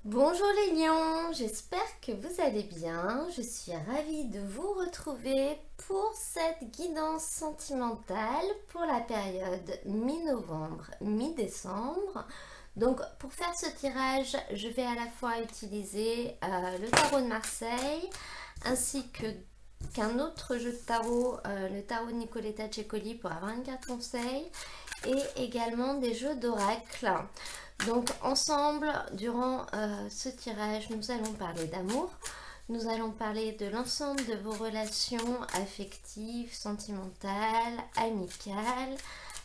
Bonjour les lions, j'espère que vous allez bien. Je suis ravie de vous retrouver pour cette guidance sentimentale pour la période mi-novembre, mi-décembre. Donc pour faire ce tirage, je vais à la fois utiliser le tarot de Marseille ainsi qu'un autre jeu de tarot, le tarot de Nicoletta Cecoli pour avoir une carte conseil et également des jeux d'oracle. Donc ensemble, durant ce tirage, nous allons parler d'amour, nous allons parler de l'ensemble de vos relations affectives, sentimentales, amicales,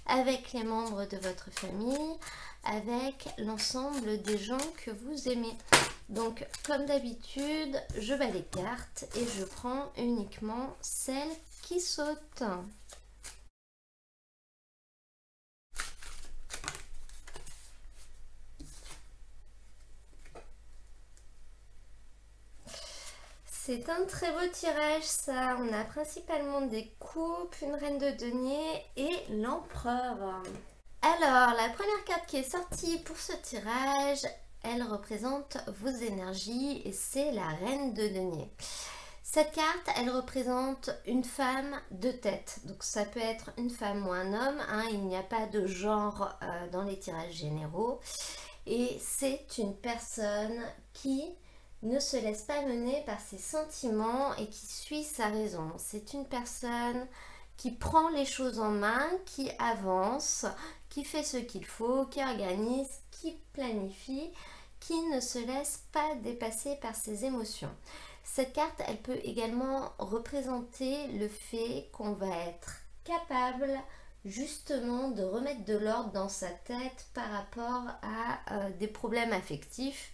avec les membres de votre famille, avec l'ensemble des gens que vous aimez. Donc comme d'habitude, je bats les cartes et je prends uniquement celles qui sautent. C'est un très beau tirage ça, on a principalement des coupes, une reine de denier et l'empereur. Alors la première carte qui est sortie pour ce tirage, elle représente vos énergies et c'est la reine de denier. Cette carte, elle représente une femme de tête, donc ça peut être une femme ou un homme, hein, il n'y a pas de genre dans les tirages généraux et c'est une personne qui ne se laisse pas mener par ses sentiments et qui suit sa raison. C'est une personne qui prend les choses en main, qui avance, qui fait ce qu'il faut, qui organise, qui planifie, qui ne se laisse pas dépasser par ses émotions. Cette carte, elle peut également représenter le fait qu'on va être capable justement de remettre de l'ordre dans sa tête par rapport à des problèmes affectifs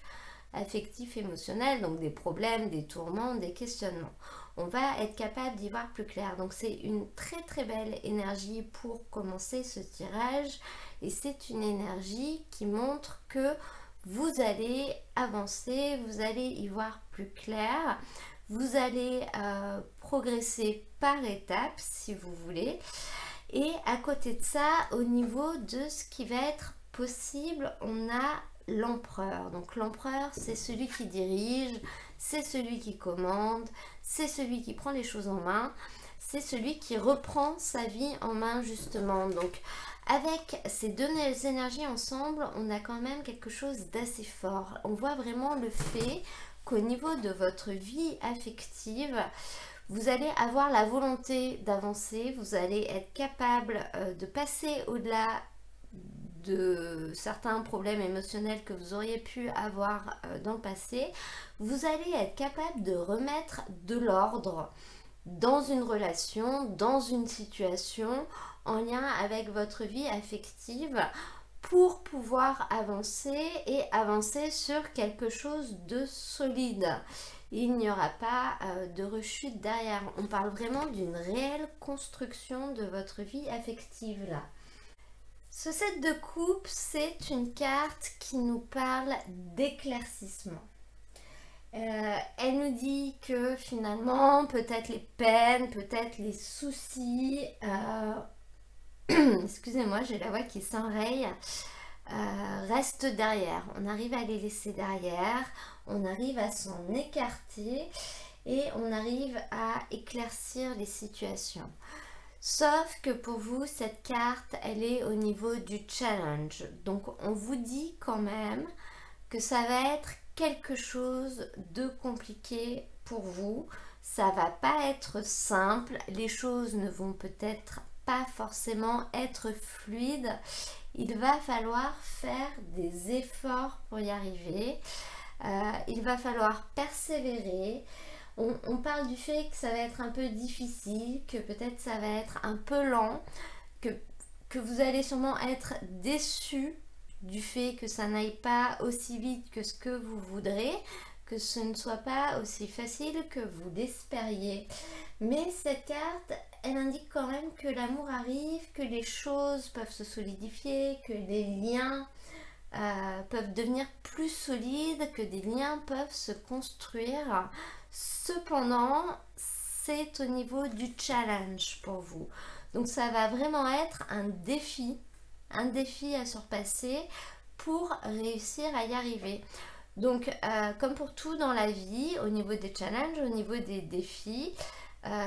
émotionnels, donc des problèmes, des tourments, des questionnements. On va être capable d'y voir plus clair. Donc c'est une très très belle énergie pour commencer ce tirage et c'est une énergie qui montre que vous allez avancer, vous allez y voir plus clair, vous allez progresser par étapes si vous voulez. Et à côté de ça, au niveau de ce qui va être possible, on a l'empereur. Donc l'empereur, c'est celui qui dirige, c'est celui qui commande, c'est celui qui prend les choses en main, c'est celui qui reprend sa vie en main justement. Donc avec ces deux énergies ensemble, on a quand même quelque chose d'assez fort. On voit vraiment le fait qu'au niveau de votre vie affective, vous allez avoir la volonté d'avancer, vous allez être capable de passer au-delà de certains problèmes émotionnels que vous auriez pu avoir dans le passé. Vous allez être capable de remettre de l'ordre dans une relation, dans une situation en lien avec votre vie affective pour pouvoir avancer et avancer sur quelque chose de solide. Il n'y aura pas de rechute derrière. On parle vraiment d'une réelle construction de votre vie affective là. Ce set de coupe, c'est une carte qui nous parle d'éclaircissement. Elle nous dit que finalement, peut-être les peines, peut-être les soucis, excusez-moi, j'ai la voix qui s'enraye, restent derrière. On arrive à les laisser derrière, on arrive à s'en écarter et on arrive à éclaircir les situations. Sauf que pour vous, cette carte, elle est au niveau du challenge. Donc on vous dit quand même que ça va être quelque chose de compliqué pour vous. Ça va pas être simple. Les choses ne vont peut-être pas forcément être fluides. Il va falloir faire des efforts pour y arriver. Il va falloir persévérer. On parle du fait que ça va être un peu difficile, que peut-être ça va être un peu lent, que vous allez sûrement être déçu du fait que ça n'aille pas aussi vite que ce que vous voudrez, que ce ne soit pas aussi facile que vous l'espériez. Mais cette carte, elle indique quand même que l'amour arrive, que les choses peuvent se solidifier, que les liens peuvent devenir plus solides, que des liens peuvent se construire. Cependant, c'est au niveau du challenge pour vous. Donc ça va vraiment être un défi à surpasser pour réussir à y arriver. Donc, comme pour tout dans la vie, au niveau des challenges, au niveau des défis,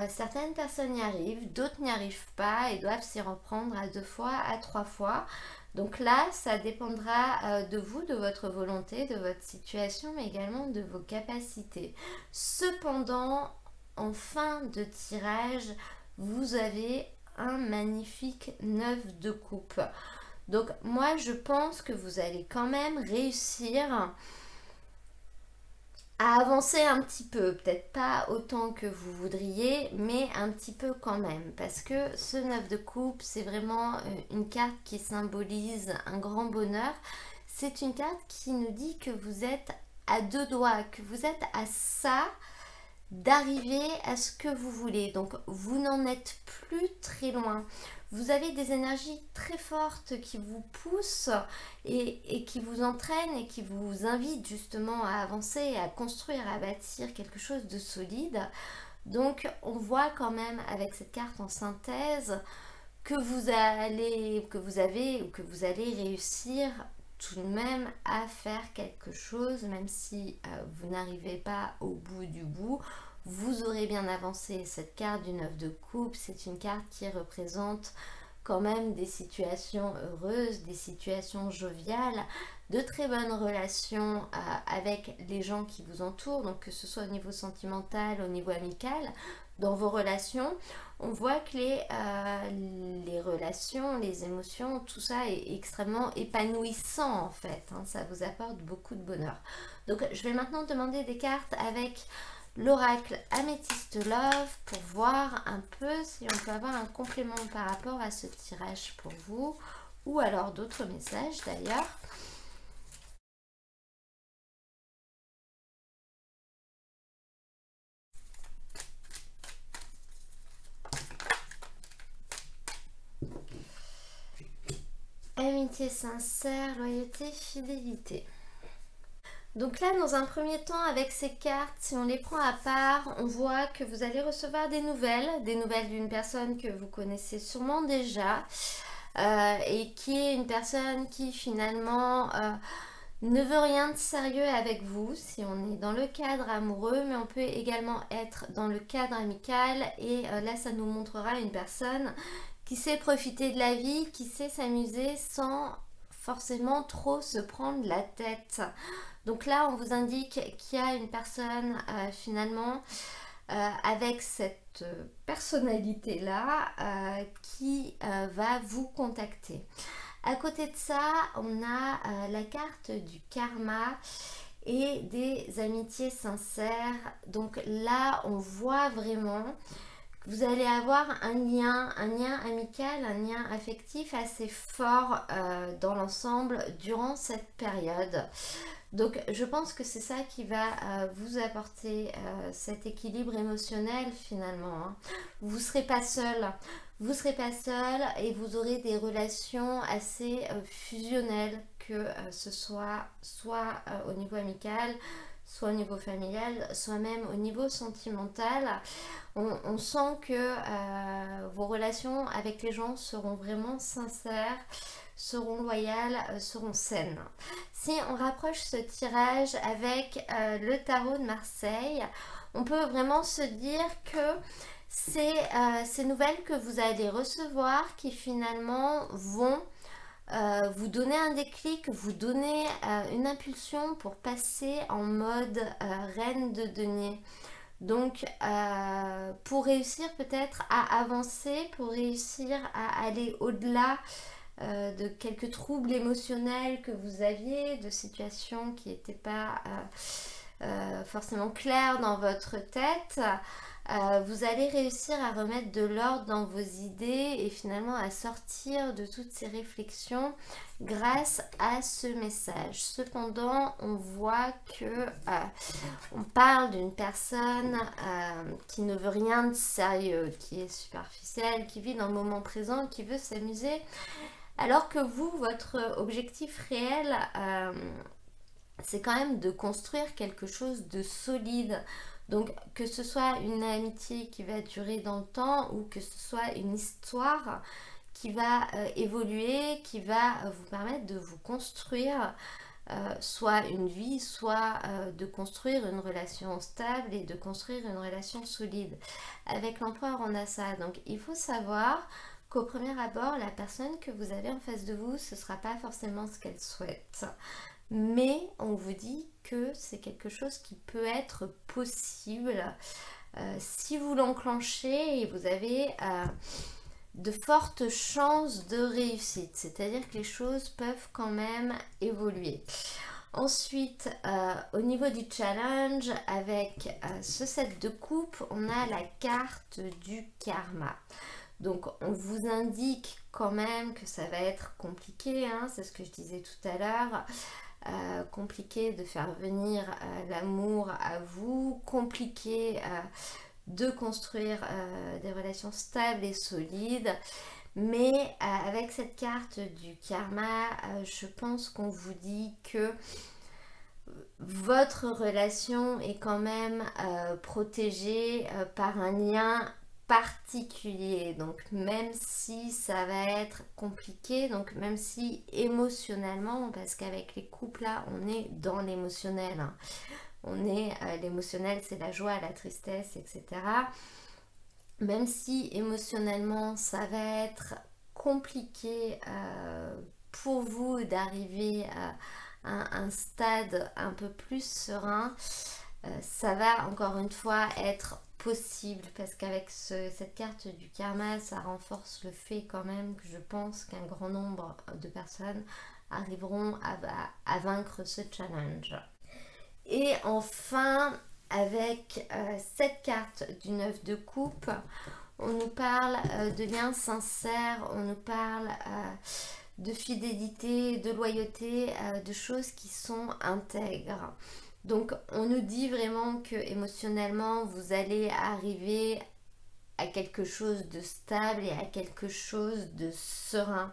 certaines personnes y arrivent, d'autres n'y arrivent pas et doivent s'y reprendre à 2 fois, à 3 fois. Donc là, ça dépendra de vous, de votre volonté, de votre situation, mais également de vos capacités. Cependant, en fin de tirage, vous avez un magnifique 9 de coupe. Donc moi, je pense que vous allez quand même réussir à avancer un petit peu, peut-être pas autant que vous voudriez, mais un petit peu quand même, parce que ce 9 de coupe, c'est vraiment une carte qui symbolise un grand bonheur. C'est une carte qui nous dit que vous êtes à 2 doigts, que vous êtes à ça d'arriver à ce que vous voulez. Donc vous n'en êtes plus très loin. Vous avez des énergies très fortes qui vous poussent et qui vous entraînent et qui vous invitent justement à avancer, à construire, à bâtir quelque chose de solide. Donc on voit quand même avec cette carte en synthèse que vous allez réussir tout de même à faire quelque chose, même si vous n'arrivez pas au bout du bout. Vous aurez bien avancé. Cette carte du 9 de coupe, c'est une carte qui représente quand même des situations heureuses, des situations joviales, de très bonnes relations avec les gens qui vous entourent, donc que ce soit au niveau sentimental, au niveau amical. Dans vos relations, on voit que les relations, les émotions, tout ça est extrêmement épanouissant en fait, hein, ça vous apporte beaucoup de bonheur. Donc je vais maintenant demander des cartes avec l'oracle Amethyst Love pour voir un peu si on peut avoir un complément par rapport à ce tirage pour vous, ou alors d'autres messages d'ailleurs. Amitié sincère, loyauté, fidélité. Donc là, dans un premier temps, avec ces cartes, si on les prend à part, on voit que vous allez recevoir des nouvelles d'une personne que vous connaissez sûrement déjà, et qui est une personne qui finalement ne veut rien de sérieux avec vous, si on est dans le cadre amoureux, mais on peut également être dans le cadre amical, et là, ça nous montrera une personne qui sait profiter de la vie, qui sait s'amuser sans forcément trop se prendre la tête. Donc là, on vous indique qu'il y a une personne finalement avec cette personnalité-là qui va vous contacter. À côté de ça, on a la carte du karma et des amitiés sincères. Donc là, on voit vraiment que vous allez avoir un lien amical, un lien affectif assez fort dans l'ensemble durant cette période. Donc je pense que c'est ça qui va vous apporter cet équilibre émotionnel finalement, hein. Vous ne serez pas seul. Vous ne serez pas seul et vous aurez des relations assez fusionnelles, que ce soit au niveau amical, soit au niveau familial, soit même au niveau sentimental. On sent que vos relations avec les gens seront vraiment sincères, seront loyales, seront saines. Si on rapproche ce tirage avec le tarot de Marseille, on peut vraiment se dire que c'est ces nouvelles que vous allez recevoir qui finalement vont vous donner un déclic, vous donner une impulsion pour passer en mode reine de denier. Donc pour réussir peut-être à avancer, pour réussir à aller au-delà de quelques troubles émotionnels que vous aviez, de situations qui n'étaient pas forcément claires dans votre tête, vous allez réussir à remettre de l'ordre dans vos idées et finalement à sortir de toutes ces réflexions grâce à ce message. Cependant, on voit que on parle d'une personne qui ne veut rien de sérieux, qui est superficielle, qui vit dans le moment présent, qui veut s'amuser, alors que vous, votre objectif réel, c'est quand même de construire quelque chose de solide. Donc que ce soit une amitié qui va durer dans le temps ou que ce soit une histoire qui va évoluer, qui va vous permettre de vous construire soit une vie, soit de construire une relation stable et de construire une relation solide. Avec l'empereur, on a ça. Donc il faut savoir qu'au premier abord, la personne que vous avez en face de vous, ce ne sera pas forcément ce qu'elle souhaite. Mais on vous dit que c'est quelque chose qui peut être possible si vous l'enclenchez, et vous avez de fortes chances de réussite. C'est-à-dire que les choses peuvent quand même évoluer. Ensuite, au niveau du challenge, avec ce set de coupe, on a la carte du karma. Donc, on vous indique quand même que ça va être compliqué, hein, c'est ce que je disais tout à l'heure. Compliqué de faire venir l'amour à vous, compliqué de construire des relations stables et solides. Mais avec cette carte du karma, je pense qu'on vous dit que votre relation est quand même protégée par un lien particulier. Donc même si ça va être compliqué, donc même si émotionnellement, parce qu'avec les couples là, on est dans l'émotionnel. Hein. On est l'émotionnel, c'est la joie, la tristesse, etc. Même si émotionnellement, ça va être compliqué pour vous d'arriver à un stade un peu plus serein, ça va encore une fois être possible, parce qu'avec cette carte du karma, ça renforce le fait quand même que je pense qu'un grand nombre de personnes arriveront à vaincre ce challenge. Et enfin, avec cette carte du 9 de coupe, on nous parle de liens sincères, on nous parle de fidélité, de loyauté, de choses qui sont intègres. Donc on nous dit vraiment que émotionnellement vous allez arriver à quelque chose de stable et à quelque chose de serein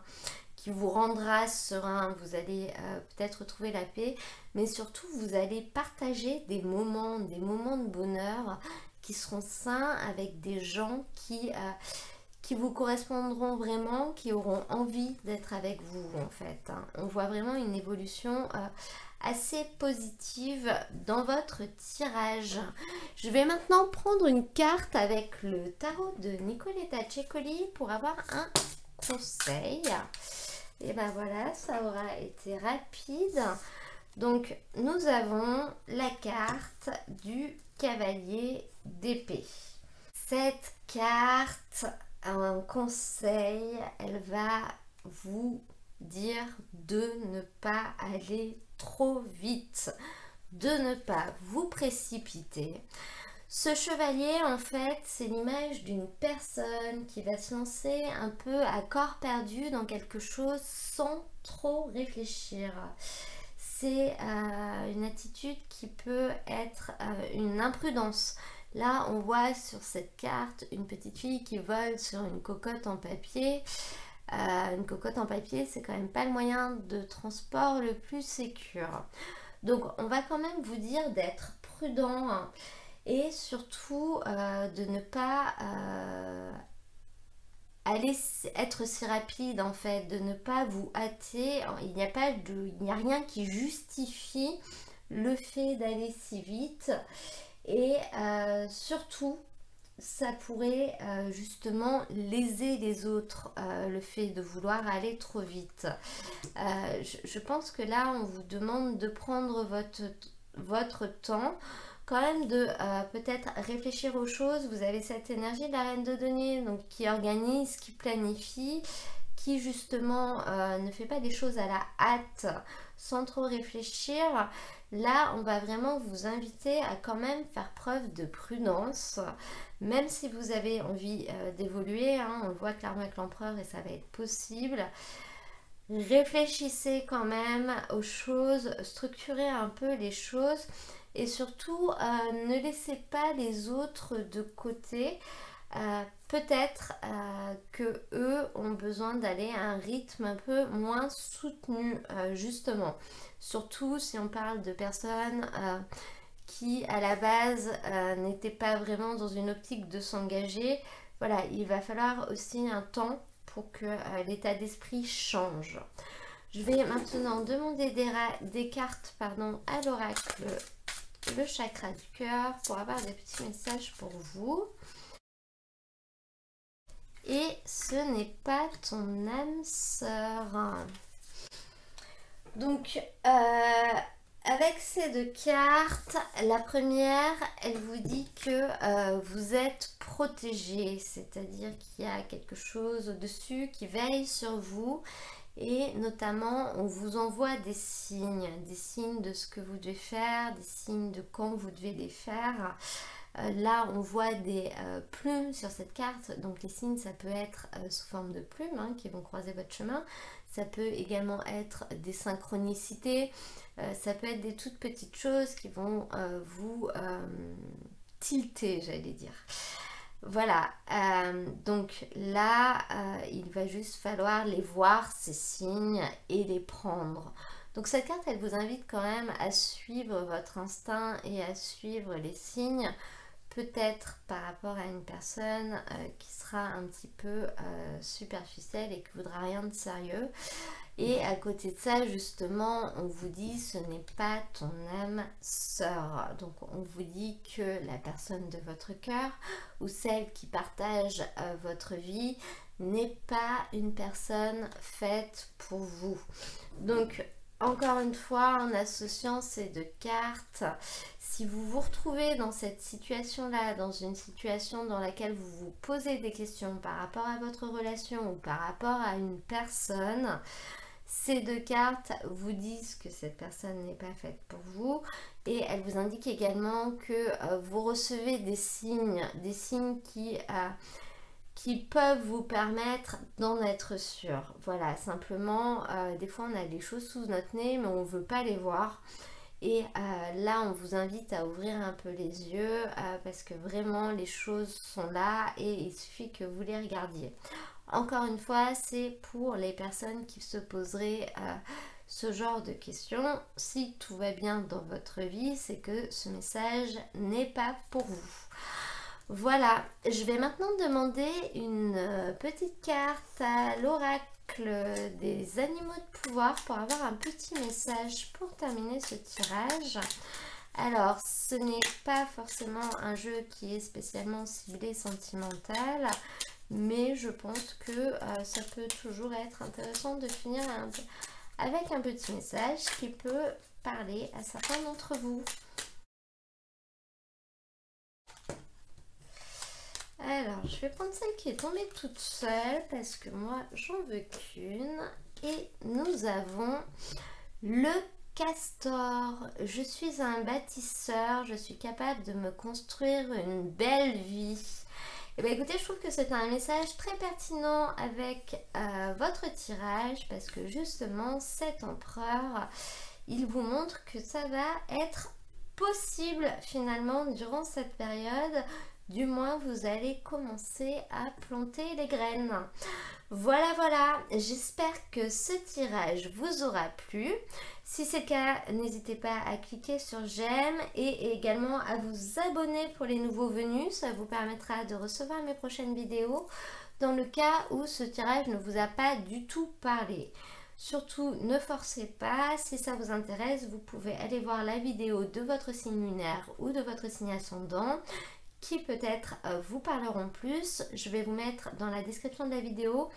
qui vous rendra serein. Vous allez peut-être trouver la paix, mais surtout vous allez partager des moments de bonheur qui seront sains avec des gens qui vous correspondront vraiment, qui auront envie d'être avec vous en fait. Hein. On voit vraiment une évolution assez positive dans votre tirage. Je vais maintenant prendre une carte avec le tarot de Nicoletta Ceccoli pour avoir un conseil. Et ben voilà, ça aura été rapide. Donc nous avons la carte du cavalier d'épée. Cette carte, un conseil, elle va vous dire de ne pas aller trop vite, de ne pas vous précipiter. Ce chevalier, en fait, c'est l'image d'une personne qui va se lancer un peu à corps perdu dans quelque chose sans trop réfléchir. C'est une attitude qui peut être une imprudence. Là, on voit sur cette carte une petite fille qui vole sur une cocotte en papier. Une cocotte en papier, c'est quand même pas le moyen de transport le plus sécure. Donc, on va quand même vous dire d'être prudent et surtout de ne pas aller être si rapide en fait, de ne pas vous hâter. Il n'y a rien qui justifie le fait d'aller si vite. Et surtout, ça pourrait justement léser les autres, le fait de vouloir aller trop vite. Je pense que là, on vous demande de prendre votre temps, quand même de peut-être réfléchir aux choses. Vous avez cette énergie de la reine de denier, donc qui organise, qui planifie, qui justement ne fait pas des choses à la hâte sans trop réfléchir. Là, on va vraiment vous inviter à quand même faire preuve de prudence, même si vous avez envie d'évoluer, hein, on le voit clairement avec l'empereur et ça va être possible. Réfléchissez quand même aux choses, structurez un peu les choses et surtout ne laissez pas les autres de côté. Peut-être que eux ont besoin d'aller à un rythme un peu moins soutenu justement, surtout si on parle de personnes qui à la base n'étaient pas vraiment dans une optique de s'engager. Voilà, il va falloir aussi un temps pour que l'état d'esprit change. Je vais maintenant demander des cartes pardon, à l'oracle, le chakra du cœur, pour avoir des petits messages pour vous. Et ce n'est pas ton âme sœur. Donc, avec ces deux cartes, la première, elle vous dit que vous êtes protégé, c'est-à-dire qu'il y a quelque chose au-dessus qui veille sur vous. Et notamment, on vous envoie des signes de ce que vous devez faire, des signes de quand vous devez les faire. Là, on voit des plumes sur cette carte. Donc, les signes, ça peut être sous forme de plumes hein, qui vont croiser votre chemin. Ça peut également être des synchronicités. Ça peut être des toutes petites choses qui vont vous tilter, j'allais dire. Voilà, donc là, il va juste falloir les voir, ces signes, et les prendre. Donc cette carte, elle vous invite quand même à suivre votre instinct et à suivre les signes, peut-être par rapport à une personne qui sera un petit peu superficielle et qui ne voudra rien de sérieux. Et à côté de ça, justement, on vous dit ce n'est pas ton âme sœur. Donc on vous dit que la personne de votre cœur ou celle qui partage votre vie n'est pas une personne faite pour vous. Donc encore une fois, en associant ces deux cartes, si vous vous retrouvez dans cette situation-là, dans une situation dans laquelle vous vous posez des questions par rapport à votre relation ou par rapport à une personne, ces deux cartes vous disent que cette personne n'est pas faite pour vous et elles vous indiquent également que vous recevez des signes qui peuvent vous permettre d'en être sûr. Voilà, simplement, des fois on a des choses sous notre nez mais on ne veut pas les voir. Et là, on vous invite à ouvrir un peu les yeux parce que vraiment les choses sont là et il suffit que vous les regardiez. Encore une fois, c'est pour les personnes qui se poseraient ce genre de questions. Si tout va bien dans votre vie, c'est que ce message n'est pas pour vous. Voilà, je vais maintenant demander une petite carte à l'oracle des animaux de pouvoir pour avoir un petit message pour terminer ce tirage. Alors, ce n'est pas forcément un jeu qui est spécialement ciblé sentimental, mais je pense que ça peut toujours être intéressant de finir avec un petit message qui peut parler à certains d'entre vous. Alors, je vais prendre celle qui est tombée toute seule parce que moi, j'en veux qu'une. Et nous avons le castor. Je suis un bâtisseur, je suis capable de me construire une belle vie. Et bien écoutez, je trouve que c'est un message très pertinent avec votre tirage parce que justement, cet empereur, il vous montre que ça va être possible finalement durant cette période. Du moins, vous allez commencer à planter les graines. Voilà, j'espère que ce tirage vous aura plu. Si c'est le cas, n'hésitez pas à cliquer sur j'aime et également à vous abonner pour les nouveaux venus. Ça vous permettra de recevoir mes prochaines vidéos dans le cas où ce tirage ne vous a pas du tout parlé. Surtout, ne forcez pas. Si ça vous intéresse, vous pouvez aller voir la vidéo de votre signe lunaire ou de votre signe ascendant qui peut-être vous parleront plus. Je vais vous mettre dans la description de la vidéo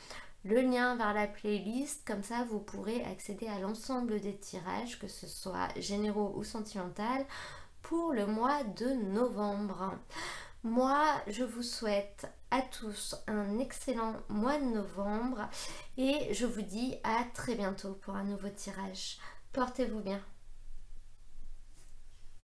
le lien vers la playlist, comme ça vous pourrez accéder à l'ensemble des tirages, que ce soit généraux ou sentimental, pour le mois de novembre. Moi, je vous souhaite à tous un excellent mois de novembre et je vous dis à très bientôt pour un nouveau tirage. Portez-vous bien.